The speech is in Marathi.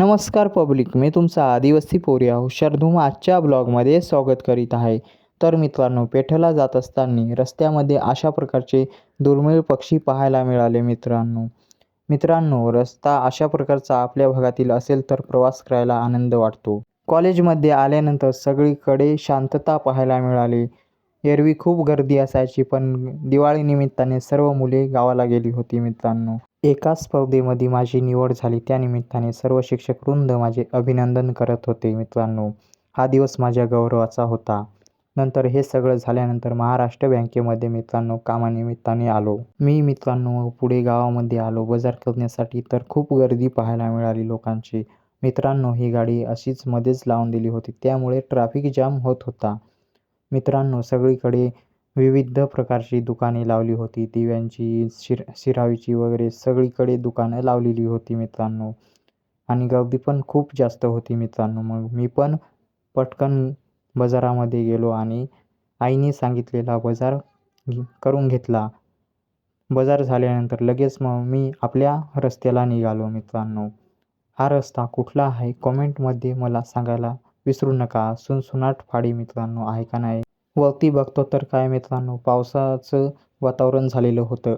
नमस्कार पब्लिक, मी तुमचा आदिवासी पोरिया हुशार धूम आजच्या ब्लॉगमध्ये स्वागत करीत आहे. तर मित्रांनो, पेठेला जात असताना रस्त्यामध्ये अशा प्रकारचे दुर्मिळ पक्षी पाहायला मिळाले मित्रांनो. मित्रांनो, रस्ता अशा प्रकारचा आपल्या भागातील असेल तर प्रवास करायला आनंद वाटतो. कॉलेजमध्ये आल्यानंतर सगळीकडे शांतता पाहायला मिळाली. एरवी खूप गर्दी असायची, पण दिवाळी निमित्ताने सर्व मुले गावाला गेली होती मित्रांनो. एका स्पर्धेमध्ये माझी निवड झाली, त्यानिमित्ताने सर्व शिक्षक वृंद माझे अभिनंदन करत होते मित्रांनो. हा दिवस माझ्या गौरवाचा होता. नंतर हे सगळं झाल्यानंतर महाराष्ट्र बँकेमध्ये मित्रांनो कामानिमित्ताने आलो. मी मित्रांनो पुढे गावामध्ये आलो बाजार करण्यासाठी, तर खूप गर्दी पाहायला मिळाली लोकांची. मित्रांनो, ही गाडी अशीच मध्येच लावून दिली होती, त्यामुळे ट्रॅफिक जाम होत होता. मित्रांनो, सगळीकडे विविध प्रकारची दुकाने लावली होती. दिव्यांची, शिरावीची वगैरे सगळीकडे दुकानं लावलेली होती मित्रांनो. आणि गर्दी पण खूप जास्त होती मित्रांनो. मग मी पण पटकन बाजारामध्ये गेलो आणि आईने सांगितलेला बाजार करून घेतला. बाजार झाल्यानंतर लगेच मग मी आपल्या रस्त्याला निघालो मित्रांनो. हा रस्ता कुठला आहे कॉमेंटमध्ये मला सांगायला विसरू नका. सुनसुनाट फाडी मित्रांनो आहे का नाही. वरती बघतो तर काय मित्रांनो, पावसाचं वातावरण झालेलं होतं.